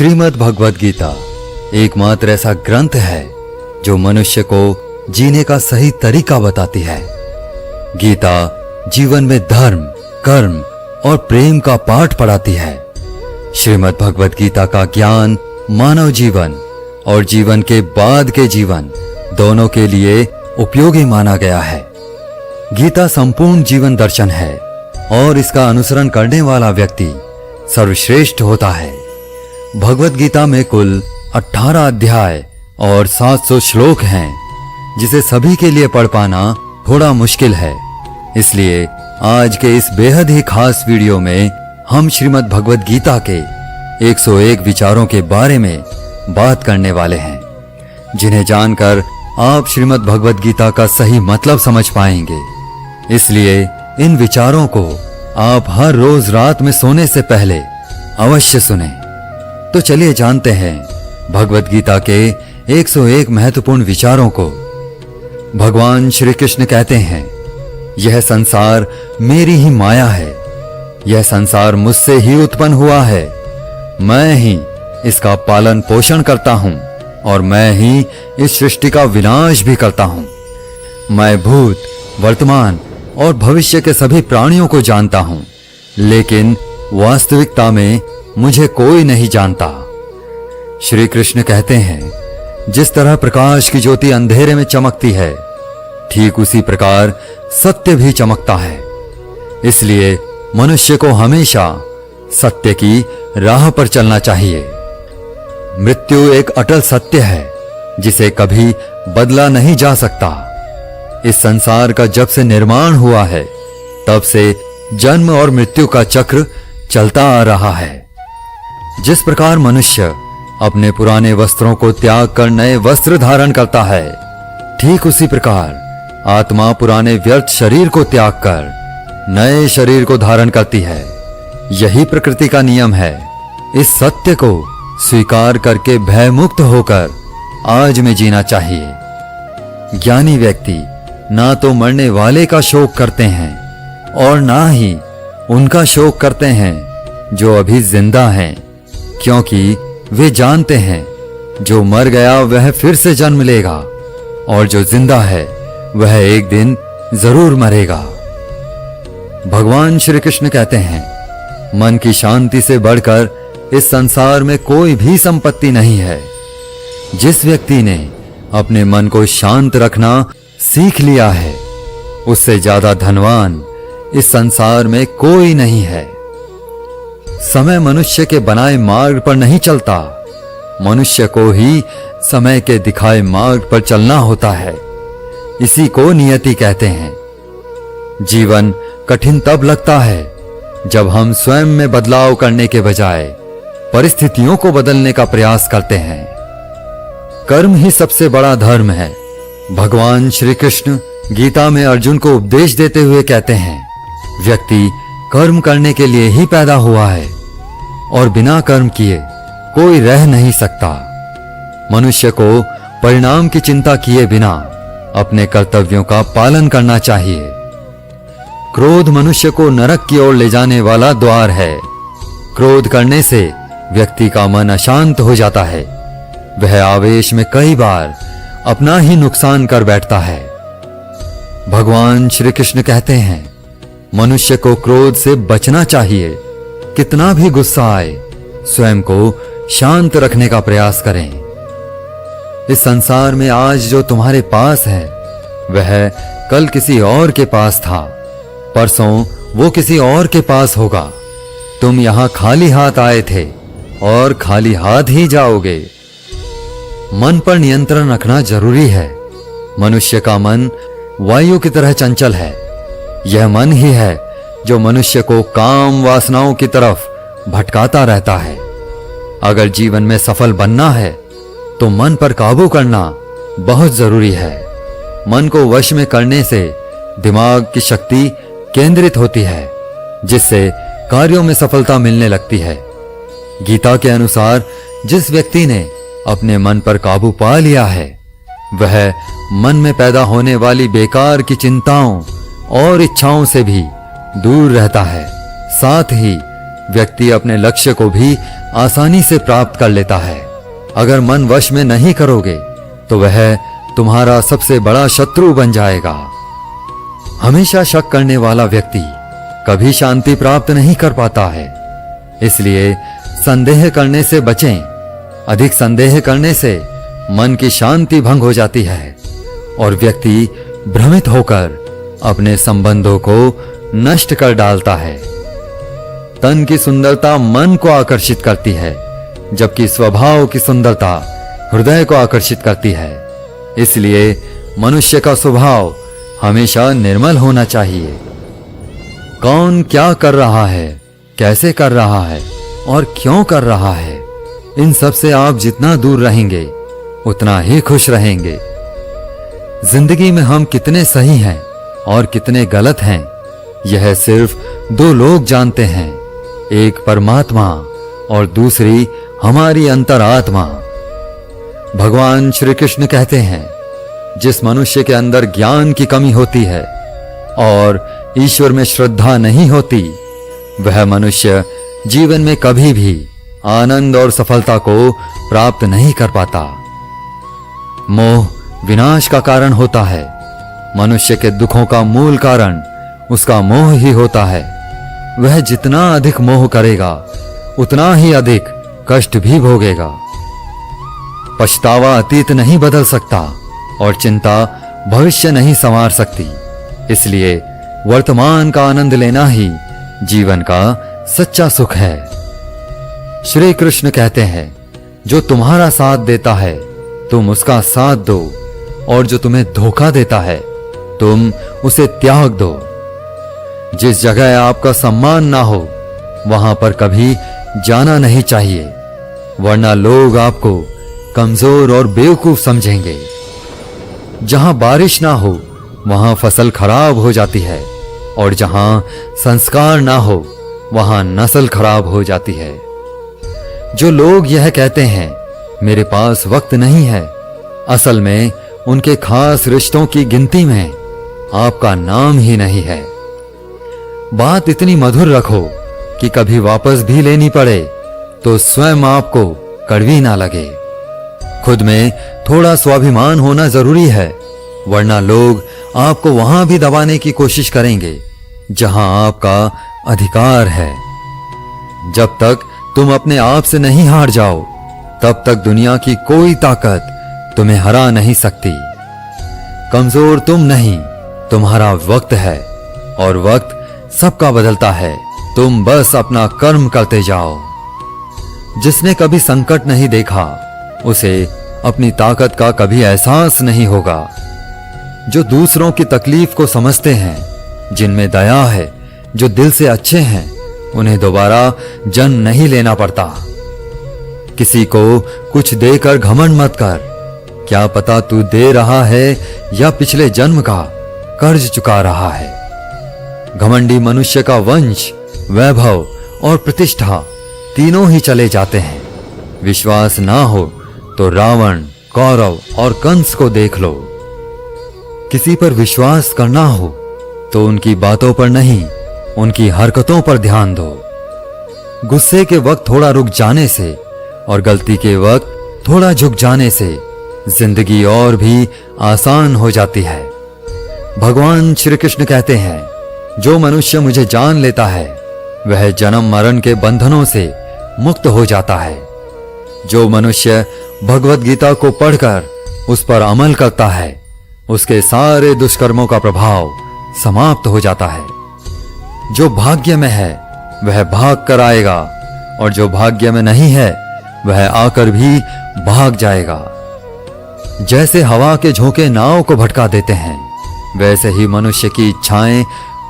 श्रीमद् भगवद गीता एकमात्र ऐसा ग्रंथ है जो मनुष्य को जीने का सही तरीका बताती है। गीता जीवन में धर्म, कर्म और प्रेम का पाठ पढ़ाती है। श्रीमद् भगवद गीता का ज्ञान मानव जीवन और जीवन के बाद के जीवन दोनों के लिए उपयोगी माना गया है। गीता संपूर्ण जीवन दर्शन है और इसका अनुसरण करने वाला व्यक्ति सर्वश्रेष्ठ होता है। भगवद गीता में कुल 18 अध्याय और 700 श्लोक हैं, जिसे सभी के लिए पढ़ पाना थोड़ा मुश्किल है। इसलिए आज के इस बेहद ही खास वीडियो में हम श्रीमद् भगवद गीता के 101 विचारों के बारे में बात करने वाले हैं, जिन्हें जानकर आप श्रीमद् भगवद गीता का सही मतलब समझ पाएंगे। इसलिए इन विचारों को आप हर रोज रात में सोने से पहले अवश्य सुनें। तो चलिए जानते हैं भगवद गीता के 101 महत्वपूर्ण विचारों को। भगवान श्री कृष्ण कहते हैं, यह संसार मेरी ही माया है। यह संसार मुझसे ही उत्पन्न हुआ है। मैं ही इसका पालन पोषण करता हूं और मैं ही इस सृष्टि का विनाश भी करता हूं। मैं भूत, वर्तमान और भविष्य के सभी प्राणियों को जानता हूं, लेकिन वास्तविकता में मुझे कोई नहीं जानता। श्री कृष्ण कहते हैं, जिस तरह प्रकाश की ज्योति अंधेरे में चमकती है, ठीक उसी प्रकार सत्य भी चमकता है। इसलिए मनुष्य को हमेशा सत्य की राह पर चलना चाहिए। मृत्यु एक अटल सत्य है, जिसे कभी बदला नहीं जा सकता। इस संसार का जब से निर्माण हुआ है, तब से जन्म और मृत्यु का चक्र चलता आ रहा है। जिस प्रकार मनुष्य अपने पुराने वस्त्रों को त्याग कर नए वस्त्र धारण करता है, ठीक उसी प्रकार आत्मा पुराने व्यर्थ शरीर को त्याग कर नए शरीर को धारण करती है। यही प्रकृति का नियम है। इस सत्य को स्वीकार करके भयमुक्त होकर आज में जीना चाहिए। ज्ञानी व्यक्ति ना तो मरने वाले का शोक करते हैं और ना ही उनका शोक करते हैं जो अभी जिंदा हैं, क्योंकि वे जानते हैं जो मर गया वह फिर से जन्म लेगा और जो जिंदा है वह एक दिन जरूर मरेगा। भगवान श्री कृष्ण कहते हैं, मन की शांति से बढ़कर इस संसार में कोई भी संपत्ति नहीं है। जिस व्यक्ति ने अपने मन को शांत रखना सीख लिया है, उससे ज्यादा धनवान इस संसार में कोई नहीं है। समय मनुष्य के बनाए मार्ग पर नहीं चलता, मनुष्य को ही समय के दिखाए मार्ग पर चलना होता है। इसी को नियति कहते हैं। जीवन कठिन तब लगता है जब हम स्वयं में बदलाव करने के बजाय परिस्थितियों को बदलने का प्रयास करते हैं। कर्म ही सबसे बड़ा धर्म है। भगवान श्री कृष्ण गीता में अर्जुन को उपदेश देते हुए कहते हैं, व्यक्ति कर्म करने के लिए ही पैदा हुआ है और बिना कर्म किए कोई रह नहीं सकता। मनुष्य को परिणाम की चिंता किए बिना अपने कर्तव्यों का पालन करना चाहिए। क्रोध मनुष्य को नरक की ओर ले जाने वाला द्वार है। क्रोध करने से व्यक्ति का मन अशांत हो जाता है। वह आवेश में कई बार अपना ही नुकसान कर बैठता है। भगवान श्री कृष्ण कहते हैं, मनुष्य को क्रोध से बचना चाहिए। कितना भी गुस्सा आए, स्वयं को शांत रखने का प्रयास करें। इस संसार में आज जो तुम्हारे पास है, वह कल किसी और के पास था, परसों वो किसी और के पास होगा। तुम यहां खाली हाथ आए थे और खाली हाथ ही जाओगे। मन पर नियंत्रण रखना जरूरी है। मनुष्य का मन वायु की तरह चंचल है। यह मन ही है जो मनुष्य को काम वासनाओं की तरफ भटकाता रहता है। अगर जीवन में सफल बनना है तो मन पर काबू करना बहुत जरूरी है। मन को वश में करने से दिमाग की शक्ति केंद्रित होती है, जिससे कार्यों में सफलता मिलने लगती है। गीता के अनुसार जिस व्यक्ति ने अपने मन पर काबू पा लिया है, वह मन में पैदा होने वाली बेकार की चिंताओं और इच्छाओं से भी दूर रहता है। साथ ही व्यक्ति अपने लक्ष्य को भी आसानी से प्राप्त कर लेता है। अगर मन वश में नहीं करोगे तो वह तुम्हारा सबसे बड़ा शत्रु बन जाएगा। हमेशा शक करने वाला व्यक्ति कभी शांति प्राप्त नहीं कर पाता है। इसलिए संदेह करने से बचें। अधिक संदेह करने से मन की शांति भंग हो जाती है और व्यक्ति भ्रमित होकर अपने संबंधों को नष्ट कर डालता है। तन की सुंदरता मन को आकर्षित करती है, जबकि स्वभाव की सुंदरता हृदय को आकर्षित करती है। इसलिए मनुष्य का स्वभाव हमेशा निर्मल होना चाहिए। कौन क्या कर रहा है, कैसे कर रहा है और क्यों कर रहा है, इन सब से आप जितना दूर रहेंगे उतना ही खुश रहेंगे। जिंदगी में हम कितने सही हैं और कितने गलत हैं, यह सिर्फ दो लोग जानते हैं, एक परमात्मा और दूसरी हमारी अंतरात्मा। भगवान श्री कृष्ण कहते हैं, जिस मनुष्य के अंदर ज्ञान की कमी होती है और ईश्वर में श्रद्धा नहीं होती, वह मनुष्य जीवन में कभी भी आनंद और सफलता को प्राप्त नहीं कर पाता। मोह विनाश का कारण होता है। मनुष्य के दुखों का मूल कारण उसका मोह ही होता है। वह जितना अधिक मोह करेगा उतना ही अधिक कष्ट भी भोगेगा। पछतावा अतीत नहीं बदल सकता और चिंता भविष्य नहीं संवार सकती। इसलिए वर्तमान का आनंद लेना ही जीवन का सच्चा सुख है। श्री कृष्ण कहते हैं, जो तुम्हारा साथ देता है तुम उसका साथ दो, और जो तुम्हें धोखा देता है तुम उसे त्याग दो। जिस जगह आपका सम्मान ना हो वहां पर कभी जाना नहीं चाहिए, वरना लोग आपको कमजोर और बेवकूफ समझेंगे। जहां बारिश ना हो वहां फसल खराब हो जाती है, और जहां संस्कार ना हो वहां नस्ल खराब हो जाती है। जो लोग यह कहते हैं मेरे पास वक्त नहीं है, असल में उनके खास रिश्तों की गिनती में आपका नाम ही नहीं है। बात इतनी मधुर रखो कि कभी वापस भी लेनी पड़े तो स्वयं आपको कड़वी ना लगे। खुद में थोड़ा स्वाभिमान होना जरूरी है, वरना लोग आपको वहां भी दबाने की कोशिश करेंगे जहां आपका अधिकार है। जब तक तुम अपने आप से नहीं हार जाओ तब तक दुनिया की कोई ताकत तुम्हें हरा नहीं सकती। कमजोर तुम नहीं, तुम्हारा वक्त है, और वक्त सबका बदलता है। तुम बस अपना कर्म करते जाओ। जिसने कभी संकट नहीं देखा उसे अपनी ताकत का कभी एहसास नहीं होगा। जो दूसरों की तकलीफ को समझते हैं, जिनमें दया है, जो दिल से अच्छे हैं, उन्हें दोबारा जन्म नहीं लेना पड़ता। किसी को कुछ देकर घमंड मत कर। क्या पता तू दे रहा है या पिछले जन्म का कर्ज चुका रहा है। घमंडी मनुष्य का वंश, वैभव और प्रतिष्ठा तीनों ही चले जाते हैं। विश्वास ना हो तो रावण, कौरव और कंस को देख लो। किसी पर विश्वास करना हो तो उनकी बातों पर नहीं, उनकी हरकतों पर ध्यान दो। गुस्से के वक्त थोड़ा रुक जाने से और गलती के वक्त थोड़ा झुक जाने से जिंदगी और भी आसान हो जाती है। भगवान श्री कृष्ण कहते हैं, जो मनुष्य मुझे जान लेता है वह जन्म मरण के बंधनों से मुक्त हो जाता है। जो मनुष्य भगवत गीता को पढ़कर उस पर अमल करता है उसके सारे दुष्कर्मों का प्रभाव समाप्त हो जाता है। जो भाग्य में है वह भाग कर आएगा, और जो भाग्य में नहीं है वह आकर भी भाग जाएगा। जैसे हवा के झोंके नाव को भटका देते हैं, वैसे ही मनुष्य की इच्छाएं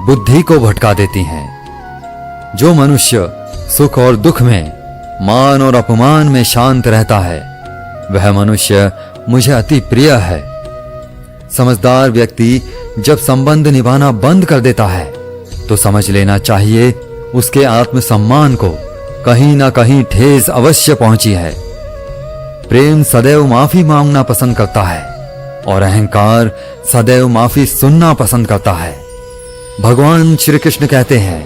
बुद्धि को भटका देती हैं। जो मनुष्य सुख और दुख में, मान और अपमान में शांत रहता है, वह मनुष्य मुझे अति प्रिय है। समझदार व्यक्ति जब संबंध निभाना बंद कर देता है तो समझ लेना चाहिए उसके आत्मसम्मान को कहीं ना कहीं ठेस अवश्य पहुंची है। प्रेम सदैव माफी मांगना पसंद करता है और अहंकार सदैव माफी सुनना पसंद करता है। भगवान श्री कृष्ण कहते हैं,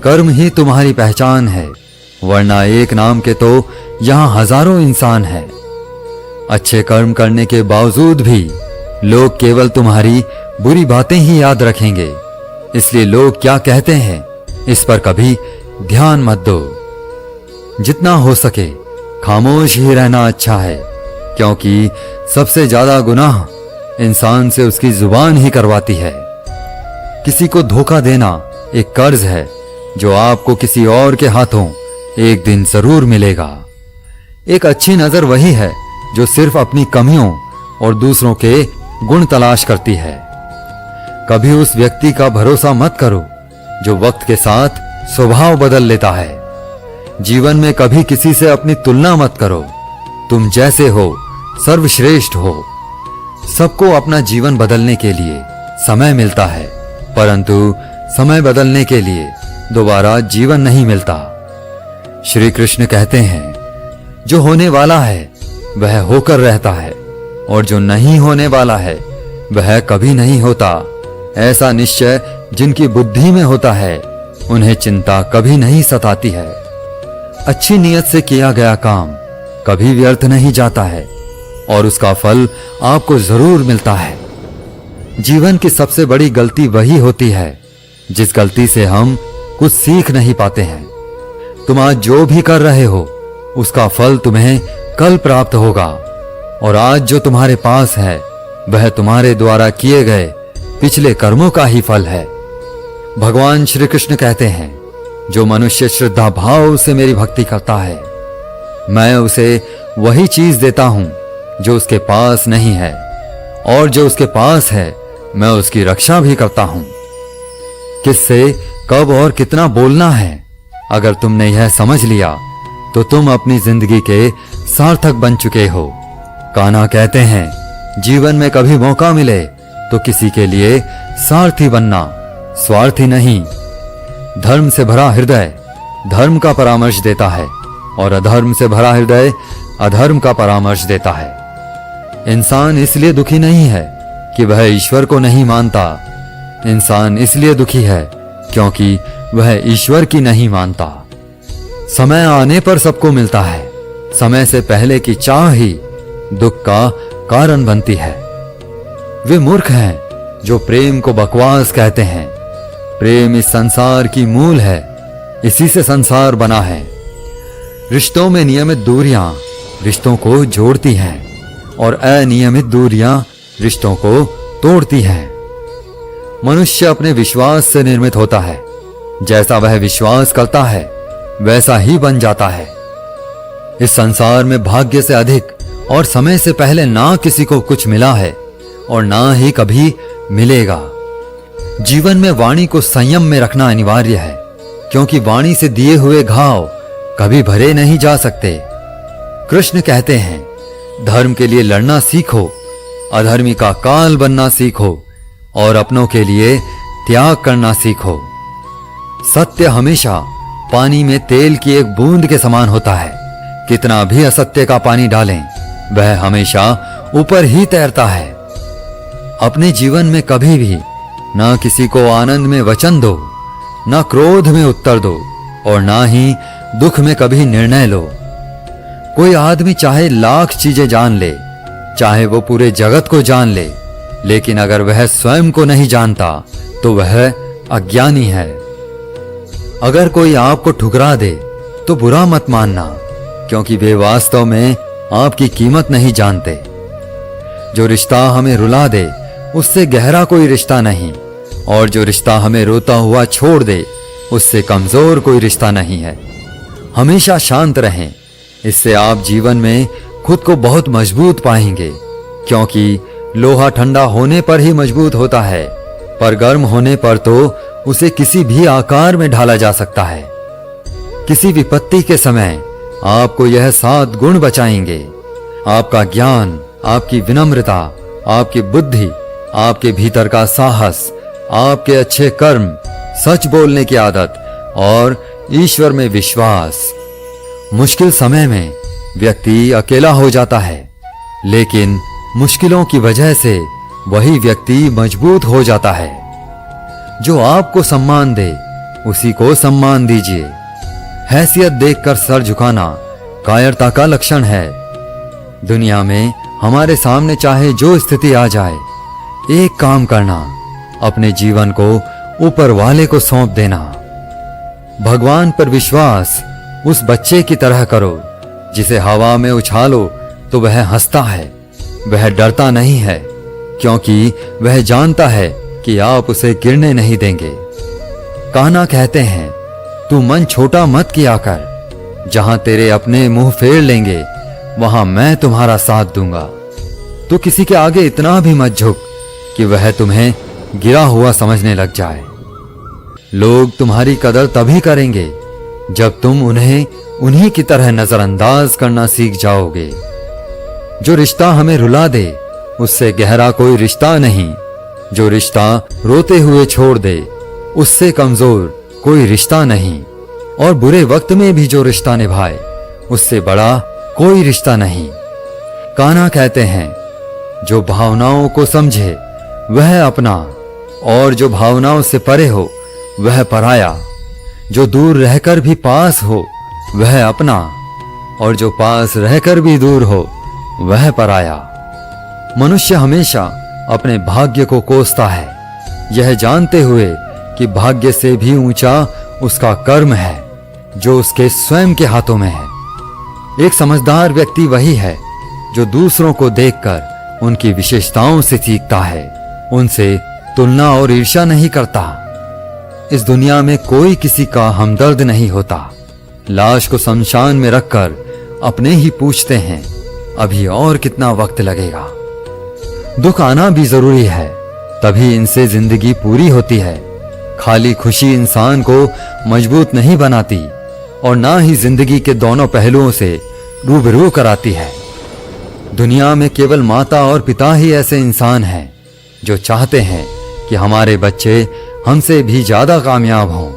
कर्म ही तुम्हारी पहचान है, वरना एक नाम के तो यहां हजारों इंसान हैं। अच्छे कर्म करने के बावजूद भी लोग केवल तुम्हारी बुरी बातें ही याद रखेंगे, इसलिए लोग क्या कहते हैं इस पर कभी ध्यान मत दो। जितना हो सके खामोश ही रहना अच्छा है, क्योंकि सबसे ज्यादा गुनाह इंसान से उसकी जुबान ही करवाती है। किसी को धोखा देना एक कर्ज है जो आपको किसी और के हाथों एक दिन जरूर मिलेगा। एक अच्छी नजर वही है जो सिर्फ अपनी कमियों और दूसरों के गुण तलाश करती है। कभी उस व्यक्ति का भरोसा मत करो जो वक्त के साथ स्वभाव बदल लेता है। जीवन में कभी किसी से अपनी तुलना मत करो। तुम जैसे हो सर्वश्रेष्ठ हो। सबको अपना जीवन बदलने के लिए समय मिलता है, परंतु समय बदलने के लिए दोबारा जीवन नहीं मिलता। श्री कृष्ण कहते हैं, जो होने वाला है वह होकर रहता है और जो नहीं होने वाला है वह कभी नहीं होता। ऐसा निश्चय जिनकी बुद्धि में होता है उन्हें चिंता कभी नहीं सताती है। अच्छी नीयत से किया गया काम कभी व्यर्थ नहीं जाता है और उसका फल आपको जरूर मिलता है। जीवन की सबसे बड़ी गलती वही होती है जिस गलती से हम कुछ सीख नहीं पाते हैं। तुम आज जो भी कर रहे हो उसका फल तुम्हें कल प्राप्त होगा, और आज जो तुम्हारे पास है वह तुम्हारे द्वारा किए गए पिछले कर्मों का ही फल है। भगवान श्री कृष्ण कहते हैं, जो मनुष्य श्रद्धा भाव से मेरी भक्ति करता है मैं उसे वही चीज देता हूं जो उसके पास नहीं है, और जो उसके पास है मैं उसकी रक्षा भी करता हूं। किससे कब और कितना बोलना है, अगर तुमने यह समझ लिया तो तुम अपनी जिंदगी के सार्थक बन चुके हो। कान्हा कहते हैं, जीवन में कभी मौका मिले तो किसी के लिए सारथी बनना, स्वार्थी नहीं। धर्म से भरा हृदय धर्म का परामर्श देता है और अधर्म से भरा हृदय अधर्म का परामर्श देता है। इंसान इसलिए दुखी नहीं है कि वह ईश्वर को नहीं मानता। इंसान इसलिए दुखी है क्योंकि वह ईश्वर की नहीं मानता। समय आने पर सबको मिलता है, समय से पहले की चाह ही दुख का कारण बनती है। वे मूर्ख हैं जो प्रेम को बकवास कहते हैं। प्रेम इस संसार की मूल है, इसी से संसार बना है। रिश्तों में नियमित दूरियां रिश्तों को जोड़ती हैं और अनियमित दूरियां रिश्तों को तोड़ती हैं। मनुष्य अपने विश्वास से निर्मित होता है। जैसा वह विश्वास करता है वैसा ही बन जाता है। इस संसार में भाग्य से अधिक और समय से पहले ना किसी को कुछ मिला है और ना ही कभी मिलेगा। जीवन में वाणी को संयम में रखना अनिवार्य है, क्योंकि वाणी से दिए हुए घाव कभी भरे नहीं जा सकते। कृष्ण कहते हैं, धर्म के लिए लड़ना सीखो, अधर्मी का काल बनना सीखो और अपनों के लिए त्याग करना सीखो। सत्य हमेशा पानी में तेल की एक बूंद के समान होता है। कितना भी असत्य का पानी डालें वह हमेशा ऊपर ही तैरता है। अपने जीवन में कभी भी ना किसी को आनंद में वचन दो, ना क्रोध में उत्तर दो और ना ही दुख में कभी निर्णय लो। कोई आदमी चाहे लाख चीजें जान ले, चाहे वो पूरे जगत को जान ले, लेकिन अगर वह स्वयं को नहीं जानता तो वह अज्ञानी है। अगर कोई आपको ठुकरा दे तो बुरा मत मानना, क्योंकि वे वास्तव में आपकी कीमत नहीं जानते। जो रिश्ता हमें रुला दे उससे गहरा कोई रिश्ता नहीं, और जो रिश्ता हमें रोता हुआ छोड़ दे उससे कमजोर कोई रिश्ता नहीं है। हमेशा शांत रहें, इससे आप जीवन में खुद को बहुत मजबूत पाएंगे, क्योंकि लोहा ठंडा होने पर ही मजबूत होता है, पर गर्म होने पर तो उसे किसी भी आकार में ढाला जा सकता है। किसी विपत्ति के समय आपको यह 7 गुण बचाएंगे: आपका ज्ञान, आपकी विनम्रता, आपकी बुद्धि, आपके भीतर का साहस, आपके अच्छे कर्म, सच बोलने की आदत और ईश्वर में विश्वास। मुश्किल समय में व्यक्ति अकेला हो जाता है, लेकिन मुश्किलों की वजह से वही व्यक्ति मजबूत हो जाता है। जो आपको सम्मान दे उसी को सम्मान दीजिए। हैसियत देखकर सर झुकाना कायरता का लक्षण है। दुनिया में हमारे सामने चाहे जो स्थिति आ जाए, एक काम करना, अपने जीवन को ऊपर वाले को सौंप देना। भगवान पर विश्वास उस बच्चे की तरह करो जिसे हवा में उछालो तो वह हंसता है। वह डरता नहीं है क्योंकि वह जानता है कि आप उसे गिरने नहीं देंगे। कान्हा कहते हैं, तू मन छोटा मत किया कर, जहां तेरे अपने मुंह फेर लेंगे वहां मैं तुम्हारा साथ दूंगा। तू किसी के आगे इतना भी मत झुक कि वह तुम्हें गिरा हुआ समझने लग जाए। लोग तुम्हारी कदर तभी करेंगे जब तुम उन्हें उन्हीं की तरह नजरअंदाज करना सीख जाओगे। जो रिश्ता हमें रुला दे उससे गहरा कोई रिश्ता नहीं। जो रिश्ता रोते हुए छोड़ दे उससे कमजोर कोई रिश्ता नहीं। और बुरे वक्त में भी जो रिश्ता निभाए उससे बड़ा कोई रिश्ता नहीं। कान्हा कहते हैं, जो भावनाओं को समझे वह अपना, और जो भावनाओं से परे हो वह पराया। जो दूर रहकर भी पास हो वह अपना, और जो पास रहकर भी दूर हो वह पराया। मनुष्य हमेशा अपने भाग्य को कोसता है, यह जानते हुए कि भाग्य से भी ऊंचा उसका कर्म है जो उसके स्वयं के हाथों में है। एक समझदार व्यक्ति वही है जो दूसरों को देखकर उनकी विशेषताओं से सीखता है, उनसे तुलना और ईर्ष्या नहीं करता। इस दुनिया में कोई किसी का हमदर्द नहीं होता। लाश को शमशान में रखकर अपने ही पूछते हैं, अभी और कितना वक्त लगेगा। दुख आना भी जरूरी है, तभी इनसे जिंदगी पूरी होती है। खाली खुशी इंसान को मजबूत नहीं बनाती और ना ही जिंदगी के दोनों पहलुओं से रूबरू कराती है। दुनिया में केवल माता और पिता ही ऐसे इंसान हैं जो चाहते हैं कि हमारे बच्चे हमसे भी ज्यादा कामयाब हों।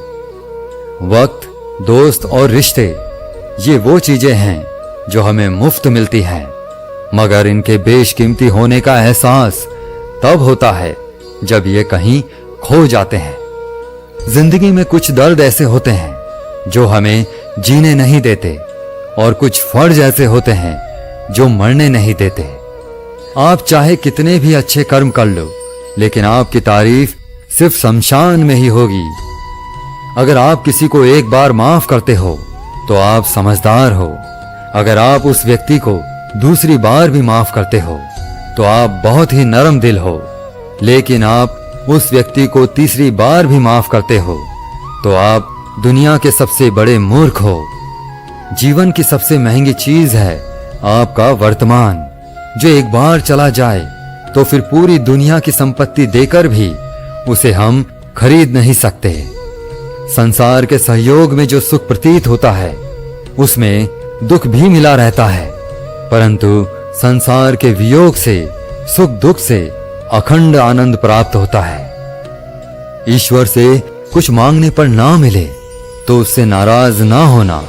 वक्त, दोस्त और रिश्ते, ये वो चीजें हैं जो हमें मुफ्त मिलती हैं, मगर इनके बेशकीमती होने का एहसास तब होता है जब ये कहीं खो जाते हैं। जिंदगी में कुछ दर्द ऐसे होते हैं जो हमें जीने नहीं देते, और कुछ फर्ज ऐसे होते हैं जो मरने नहीं देते। आप चाहे कितने भी अच्छे कर्म कर लो, लेकिन आपकी तारीफ सिर्फ शमशान में ही होगी। अगर आप किसी को एक बार माफ करते हो तो आप समझदार हो। अगर आप उस व्यक्ति को दूसरी बार भी माफ करते हो तो आप बहुत ही नरम दिल हो। लेकिन आप उस व्यक्ति को तीसरी बार भी माफ करते हो तो आप दुनिया के सबसे बड़े मूर्ख हो। जीवन की सबसे महंगी चीज है आपका वर्तमान, जो एक बार चला जाए तो फिर पूरी दुनिया की संपत्ति देकर भी उसे हम खरीद नहीं सकते। संसार के सहयोग में जो सुख प्रतीत होता है उसमें दुख भी मिला रहता है, परंतु संसार के वियोग से, सुख दुख से अखंड आनंद प्राप्त होता है। ईश्वर से कुछ मांगने पर ना मिले तो उससे नाराज ना होना,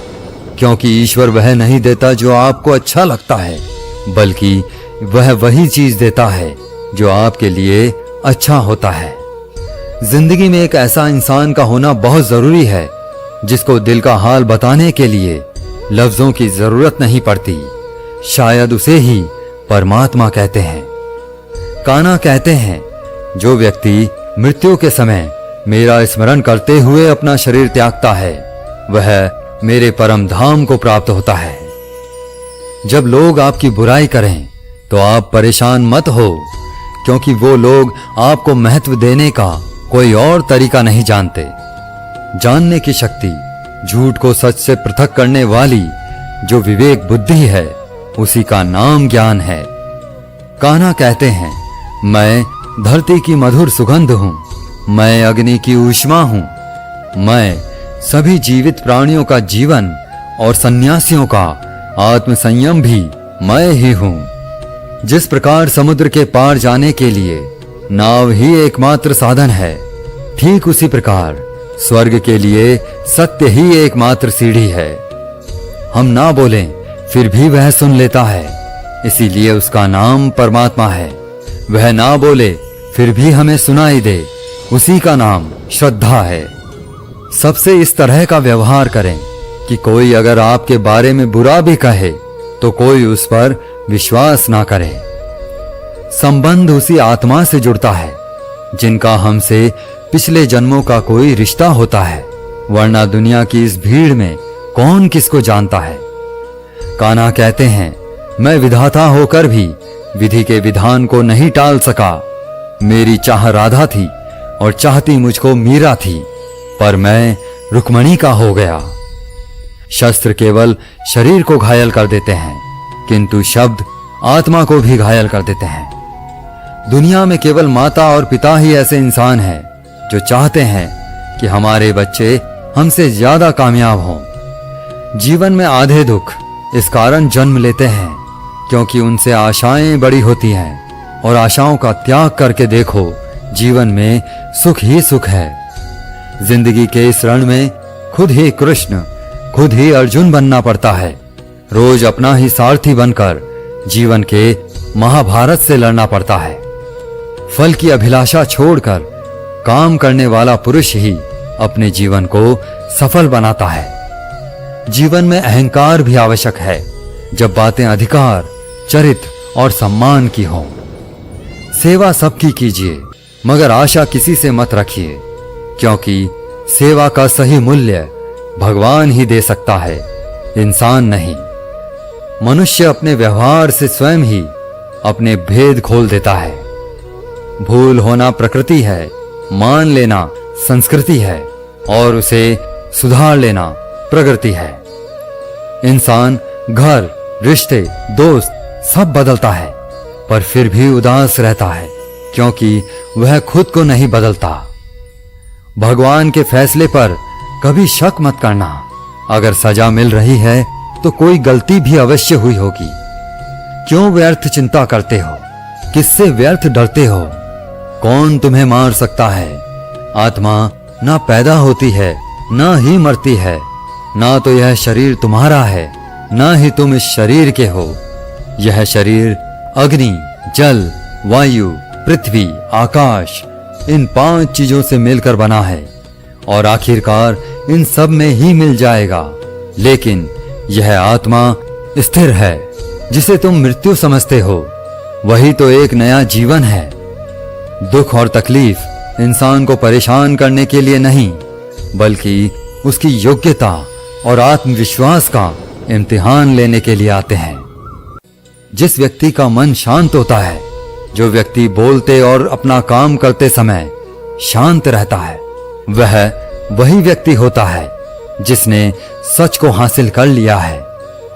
क्योंकि ईश्वर वह नहीं देता जो आपको अच्छा लगता है, बल्कि वह वही चीज देता है जो आपके लिए अच्छा होता है। जिंदगी में एक ऐसा इंसान का होना बहुत जरूरी है जिसको दिल का हाल बताने के लिए लफ्जों की जरूरत नहीं पड़ती। शायद उसे ही परमात्मा कहते हैं। कान्हा कहते हैं, जो व्यक्ति मृत्यु के समय मेरा स्मरण करते हुए अपना शरीर त्यागता है वह मेरे परम धाम को प्राप्त होता है। जब लोग आपकी बुराई करें तो आप परेशान मत हो, क्योंकि वो लोग आपको महत्व देने का कोई और तरीका नहीं जानते। जानने की शक्ति, झूठ को सच से पृथक करने वाली जो विवेक बुद्धि है, उसी का नाम ज्ञान है। कान्हा कहते हैं, मैं धरती की मधुर सुगंध हूं, मैं अग्नि की ऊष्मा हूं, मैं सभी जीवित प्राणियों का जीवन और सन्यासियों का आत्म संयम भी मैं ही हूं। जिस प्रकार समुद्र के पार जाने के लिए नाव ही एकमात्र साधन है, ठीक उसी प्रकार स्वर्ग के लिए सत्य ही एकमात्र सीढ़ी है। हम ना बोलें फिर भी वह सुन लेता है, इसीलिए उसका नाम परमात्मा है। वह ना बोले फिर भी हमें सुनाई दे, उसी का नाम श्रद्धा है। सबसे इस तरह का व्यवहार करें कि कोई अगर आपके बारे में बुरा भी कहे तो कोई उस पर विश्वास ना करे। संबंध उसी आत्मा से जुड़ता है जिनका हमसे पिछले जन्मों का कोई रिश्ता होता है, वरना दुनिया की इस भीड़ में कौन किसको जानता है। कान्हा कहते हैं, मैं विधाता होकर भी विधि के विधान को नहीं टाल सका। मेरी चाह राधा थी और चाहती मुझको मीरा थी, पर मैं रुक्मणी का हो गया। शस्त्र केवल शरीर को घायल कर देते हैं, किंतु शब्द आत्मा को भी घायल कर देते हैं। दुनिया में केवल माता और पिता ही ऐसे इंसान हैं जो चाहते हैं कि हमारे बच्चे हमसे ज्यादा कामयाब हों। जीवन में आधे दुख इस कारण जन्म लेते हैं क्योंकि उनसे आशाएं बड़ी होती हैं, और आशाओं का त्याग करके देखो, जीवन में सुख ही सुख है। जिंदगी के इस रण में खुद ही कृष्ण, खुद ही अर्जुन बनना पड़ता है। रोज अपना ही सारथी बनकर जीवन के महाभारत से लड़ना पड़ता है। फल की अभिलाषा छोड़कर काम करने वाला पुरुष ही अपने जीवन को सफल बनाता है। जीवन में अहंकार भी आवश्यक है जब बातें अधिकार, चरित्र और सम्मान की हों। सेवा सबकी कीजिए, मगर आशा किसी से मत रखिए, क्योंकि सेवा का सही मूल्य भगवान ही दे सकता है, इंसान नहीं। मनुष्य अपने व्यवहार से स्वयं ही अपने भेद खोल देता है। भूल होना प्रकृति है, मान लेना संस्कृति है, और उसे सुधार लेना प्रगति है। इंसान घर, रिश्ते, दोस्त सब बदलता है, पर फिर भी उदास रहता है क्योंकि वह खुद को नहीं बदलता। भगवान के फैसले पर कभी शक मत करना। अगर सजा मिल रही है तो कोई गलती भी अवश्य हुई होगी। क्यों व्यर्थ चिंता करते हो? किससे व्यर्थ डरते हो? कौन तुम्हें मार सकता है? आत्मा ना पैदा होती है, ना ही मरती है। ना तो यह शरीर तुम्हारा है, ना ही तुम इस शरीर के हो। यह शरीर अग्नि, जल, वायु, पृथ्वी, आकाश, इन 5 चीजों से मिलकर बना है, और आखिरकार इन सब में ही मिल जाएगा। लेकिन यह आत्मा स्थिर है, जिसे तुम मृत्यु समझते हो, वही तो एक नया जीवन है। दुख और तकलीफ इंसान को परेशान करने के लिए नहीं, बल्कि उसकी योग्यता और आत्मविश्वास का इम्तिहान लेने के लिए आते हैं। जिस व्यक्ति का मन शांत होता है, जो व्यक्ति बोलते और अपना काम करते समय शांत रहता है, वह वही व्यक्ति होता है जिसने सच को हासिल कर लिया है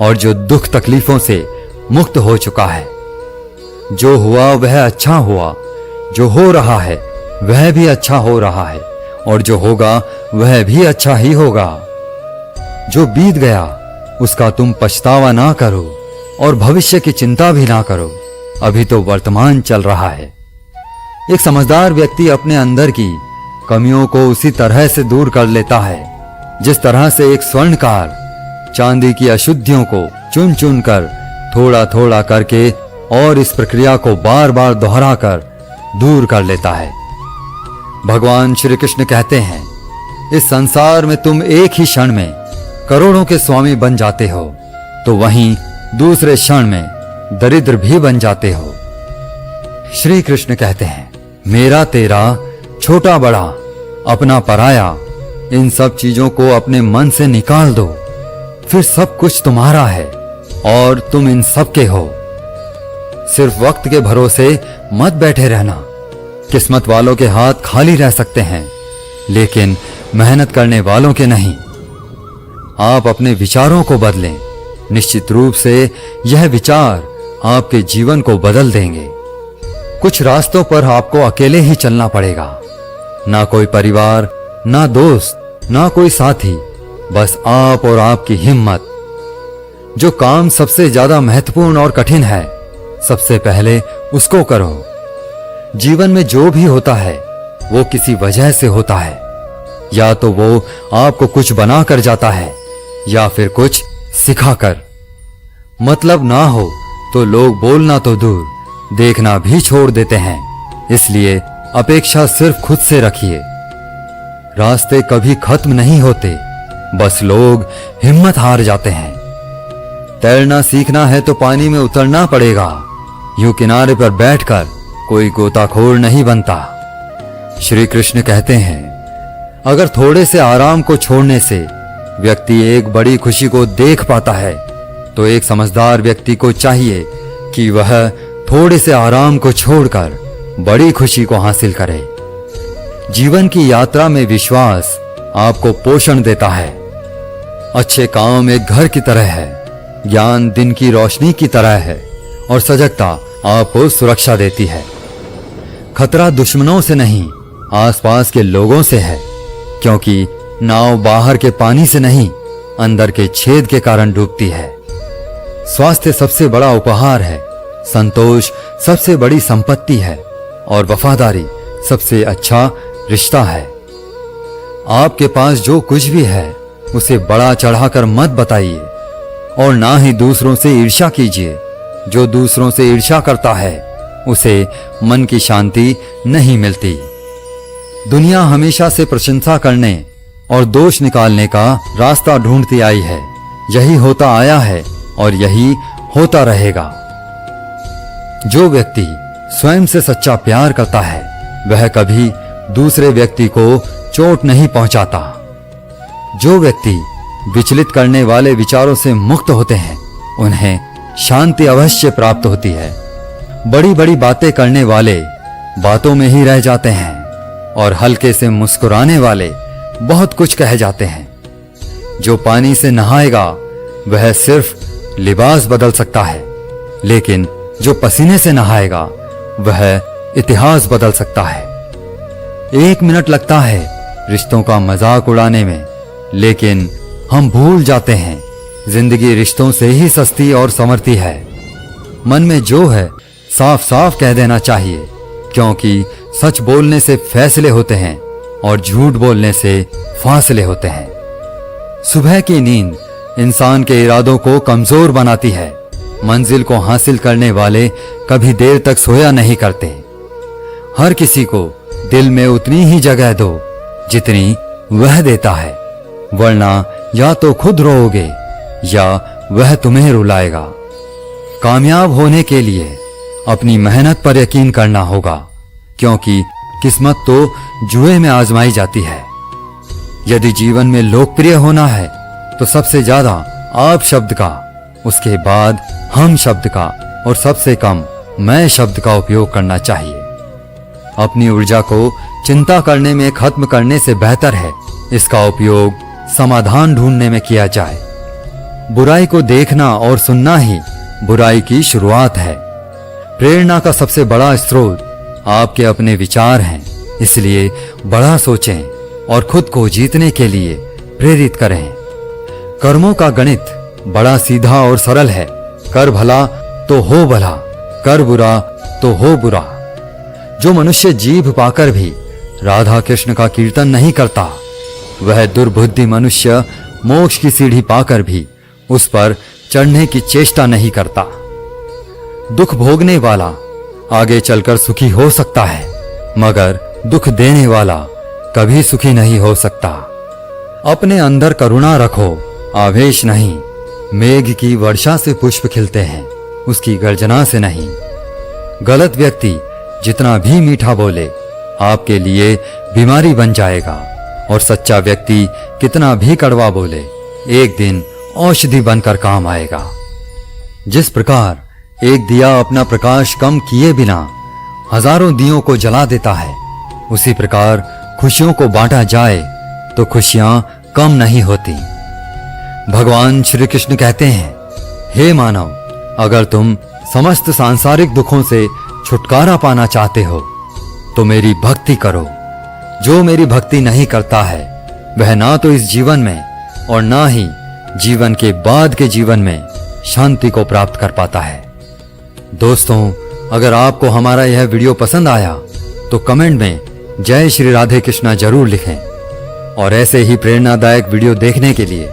और जो दुख तकलीफों से मुक्त हो चुका है। जो हुआ वह अच्छा हुआ, जो हो रहा है वह भी अच्छा हो रहा है, और जो होगा वह भी अच्छा ही होगा। जो बीत गया उसका तुम पछतावा ना करो और भविष्य की चिंता भी ना करो, अभी तो वर्तमान चल रहा है। एक समझदार व्यक्ति अपने अंदर की कमियों को उसी तरह से दूर कर लेता है जिस तरह से एक स्वर्णकार चांदी की अशुद्धियों को चुन चुन कर थोड़ा थोड़ा करके और इस प्रक्रिया को बार बार दोहराकर दूर कर लेता है। भगवान श्री कृष्ण कहते हैं, इस संसार में तुम एक ही क्षण में करोड़ों के स्वामी बन जाते हो, तो वहीं दूसरे क्षण में दरिद्र भी बन जाते हो। श्री कृष्ण कहते हैं, मेरा तेरा, छोटा बड़ा, अपना पराया, इन सब चीजों को अपने मन से निकाल दो, फिर सब कुछ तुम्हारा है और तुम इन सब के हो। सिर्फ वक्त के भरोसे मत बैठे रहना। किस्मत वालों के हाथ खाली रह सकते हैं, लेकिन मेहनत करने वालों के नहीं। आप अपने विचारों को बदलें। निश्चित रूप से यह विचार आपके जीवन को बदल देंगे। कुछ रास्तों पर आपको अकेले ही चलना पड़ेगा। ना कोई परिवार, ना दोस्त, ना कोई साथी, बस आप और आपकी हिम्मत। जो काम सबसे ज्यादा महत्वपूर्ण और कठिन है, सबसे पहले उसको करो। जीवन में जो भी होता है वो किसी वजह से होता है। या तो वो आपको कुछ बना कर जाता है या फिर कुछ सिखाकर। मतलब ना हो तो लोग बोलना तो दूर, देखना भी छोड़ देते हैं। इसलिए अपेक्षा सिर्फ खुद से रखिए। रास्ते कभी खत्म नहीं होते, बस लोग हिम्मत हार जाते हैं। तैरना सीखना है तो पानी में उतरना पड़ेगा। यूं किनारे पर बैठकर कोई गोताखोर नहीं बनता। श्री कृष्ण कहते हैं, अगर थोड़े से आराम को छोड़ने से व्यक्ति एक बड़ी खुशी को देख पाता है, तो एक समझदार व्यक्ति को चाहिए कि वह थोड़े से आराम को छोड़कर बड़ी खुशी को हासिल करे। जीवन की यात्रा में विश्वास आपको पोषण देता है। अच्छे काम एक घर की तरह है, ज्ञान दिन की रोशनी की तरह है और सजगता आपको सुरक्षा देती है। खतरा दुश्मनों से नहीं, आसपास के लोगों से है, क्योंकि नाव बाहर के पानी से नहीं, अंदर के छेद के कारण डूबती है। स्वास्थ्य सबसे बड़ा उपहार है, संतोष सबसे बड़ी संपत्ति है और वफादारी सबसे अच्छा रिश्ता है। आपके पास जो कुछ भी है उसे बड़ा चढ़ाकर मत बताइए और ना ही दूसरों से ईर्ष्या कीजिए। जो दूसरों से ईर्ष्या करता है उसे मन की शांति नहीं मिलती। दुनिया हमेशा से प्रशंसा करने और दोष निकालने का रास्ता ढूंढती आई है। यही होता आया है और यही होता रहेगा। जो व्यक्ति स्वयं से सच्चा प्यार करता है वह कभी दूसरे व्यक्ति को चोट नहीं पहुंचाता। जो व्यक्ति विचलित करने वाले विचारों से मुक्त होते हैं उन्हें शांति अवश्य प्राप्त होती है। बड़ी बड़ी बातें करने वाले बातों में ही रह जाते हैं और हल्के से मुस्कुराने वाले बहुत कुछ कह जाते हैं। जो पानी से नहाएगा वह सिर्फ लिबास बदल सकता है, लेकिन जो पसीने से नहाएगा वह इतिहास बदल सकता है। 1 मिनट लगता है रिश्तों का मजाक उड़ाने में, लेकिन हम भूल जाते हैं जिंदगी रिश्तों से ही सस्ती और संवरती है। मन में जो है साफ साफ कह देना चाहिए, क्योंकि सच बोलने से फैसले होते हैं और झूठ बोलने से फासले होते हैं। सुबह की नींद इंसान के इरादों को कमजोर बनाती है। मंजिल को हासिल करने वाले कभी देर तक सोया नहीं करते। हर किसी को दिल में उतनी ही जगह दो जितनी वह देता है, वरना या तो खुद रोओगे या वह तुम्हें रुलाएगा। कामयाब होने के लिए अपनी मेहनत पर यकीन करना होगा, क्योंकि किस्मत तो जुए में आजमाई जाती है। यदि जीवन में लोकप्रिय होना है तो सबसे ज्यादा आप शब्द का, उसके बाद हम शब्द का और सबसे कम मैं शब्द का उपयोग करना चाहिए। अपनी ऊर्जा को चिंता करने में खत्म करने से बेहतर है इसका उपयोग समाधान ढूंढने में किया जाए। बुराई को देखना और सुनना ही बुराई की शुरुआत है। प्रेरणा का सबसे बड़ा स्रोत आपके अपने विचार हैं, इसलिए बड़ा सोचें और खुद को जीतने के लिए प्रेरित करें। कर्मों का गणित बड़ा सीधा और सरल है। कर भला तो हो भला, कर बुरा तो हो बुरा। जो मनुष्य जीभ पाकर भी राधा कृष्ण का कीर्तन नहीं करता, वह दुर्बुद्धि मनुष्य मोक्ष की सीढ़ी पाकर भी उस पर चढ़ने की चेष्टा नहीं करता। दुख भोगने वाला आगे चलकर सुखी हो सकता है, मगर दुख देने वाला कभी सुखी नहीं हो सकता। अपने अंदर करुणा रखो, आवेश नहीं। मेघ की वर्षा से पुष्प खिलते हैं, उसकी गर्जना से नहीं। गलत व्यक्ति जितना भी मीठा बोले आपके लिए बीमारी बन जाएगा, और सच्चा व्यक्ति कितना भी कड़वा बोले एक दिन औषधि बनकर काम आएगा। जिस प्रकार एक दिया अपना प्रकाश कम किए बिना हजारों दियों को जला देता है, उसी प्रकार खुशियों को बांटा जाए तो खुशियां कम नहीं होती। भगवान श्री कृष्ण कहते हैं, हे मानव, अगर तुम समस्त सांसारिक दुखों से छुटकारा पाना चाहते हो तो मेरी भक्ति करो। जो मेरी भक्ति नहीं करता है वह ना तो इस जीवन में और ना ही जीवन के बाद के जीवन में शांति को प्राप्त कर पाता है। दोस्तों, अगर आपको हमारा यह वीडियो पसंद आया तो कमेंट में जय श्री राधे कृष्णा जरूर लिखें, और ऐसे ही प्रेरणादायक वीडियो देखने के लिए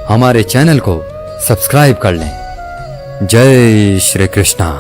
हमारे चैनल को सब्सक्राइब कर लें। जय श्री कृष्णा।